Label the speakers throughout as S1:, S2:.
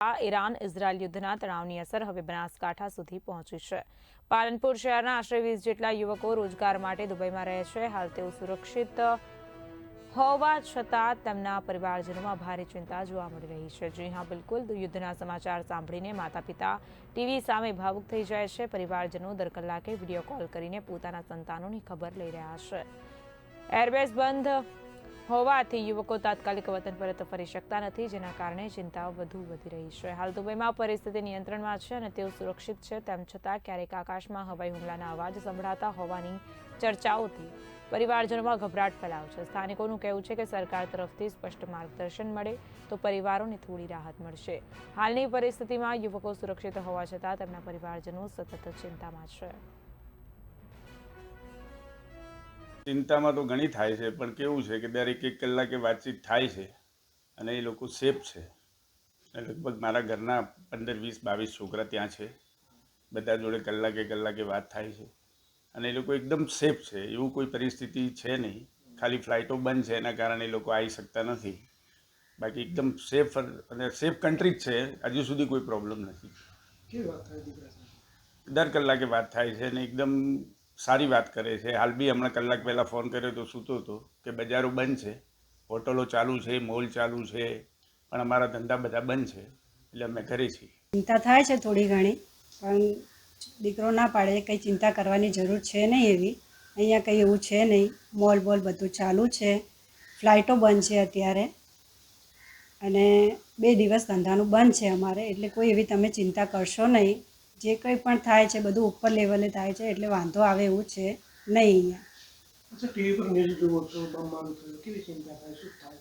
S1: Iran Israel યુદ્ધના તણાવની અસર હવે બનાસકાંઠા સુધી પહોંચી છે। પાલનપુર શહેરના આશરે 20 જેટલા યુવકો રોજગાર માટે દુબઈમાં રહે છે। હાલ તેઓ સુરક્ષિત હોવા છતાં તેમના પરિવારજનોમાં ભારે ચિંતા જોવા મળી રહી છે। જી હા, બિલકુલ, યુદ્ધના સમાચાર સાંભળીને માતા પિતા ટીવી સામે ભાવુક થઈ જાય છે। પરિવારજનો દર કલાકે વિડીયો કોલ કરીને પોતાના સંતાનોની ખબર લઈ રહ્યા છે। એરબેઝ બંધ હોવાથી યુવકો તાત્કાલિક વતન પરત ફરી શકતા નથી, જેના કારણે ચિંતાઓ વધુ વધી રહી છે। હાલ દુબઈમાં પરિસ્થિતિ નિયંત્રણમાં છે અને તેઓ સુરક્ષિત છે। તેમ છતાં ક્યારેક આકાશમાં હવાઈ હુમલાના અવાજ સંભળાતા હોવાની ચર્ચાઓથી પરિવારજનોમાં ગભરાટ ફેલાયો છે। સ્થાનિકોનું કહેવું છે કે સરકાર તરફથી સ્પષ્ટ માર્ગદર્શન મળે તો પરિવારોને થોડી રાહત મળશે। હાલની પરિસ્થિતિમાં યુવકો સુરક્ષિત હોવા છતાં તેમના પરિવારજનો સતત ચિંતામાં છે।
S2: ચિંતામાં તો ઘણી થાય છે, પણ કેવું છે કે દરેક 1 કલાકે વાતચીત થાય છે અને એ લોકો સેફ છે। લગભગ મારા ઘરના 15, 20, 22 છોકરા ત્યાં છે। બધા જોડે કલાકે વાત થાય છે અને એ લોકો એકદમ સેફ છે। એવું કોઈ પરિસ્થિતિ છે નહીં। ખાલી ફ્લાઇટો બંધ છે, એના કારણે એ લોકો આવી શકતા નથી। બાકી એકદમ સેફ અને સેફ કન્ટ્રી જ છે। હજુ સુધી કોઈ પ્રોબ્લેમ નથી। દર કલાકે વાત થાય છે અને એકદમ સારી વાત કરે છે। હાલ બી હમણાં કલાક પહેલાં ફોન કર્યો તો સૂતો હતો કે બજારો બંધ છે, હોટલો ચાલુ છે, મોલ ચાલુ છે, પણ અમારા ધંધા બધા બંધ છે, એટલે અમે ઘરે છીએ।
S3: ચિંતા થાય છે થોડી ઘણી, પણ દીકરો ના પાડે કંઈ ચિંતા કરવાની જરૂર છે નહીં એવી। અહીંયા કંઈ એવું છે નહીં। મોલ બોલ બધું ચાલુ છે, ફ્લાઇટો બંધ છે અત્યારે, અને 2 દિવસ ધંધાનું બંધ છે અમારે, એટલે કોઈ એવી તમે ચિંતા કરશો નહીં। જે કંઈ પણ થાય છે બધું ઉપર લેવલે થાય છે, એટલે વાંધો આવે એવું છે નહીં અહીંયા।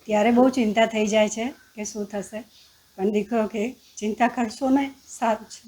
S3: ત્યારે બહુ ચિંતા થઈ જાય છે કે શું થશે, પણ દીકરો કે ચિંતા કરશો નહીં, સારું છે।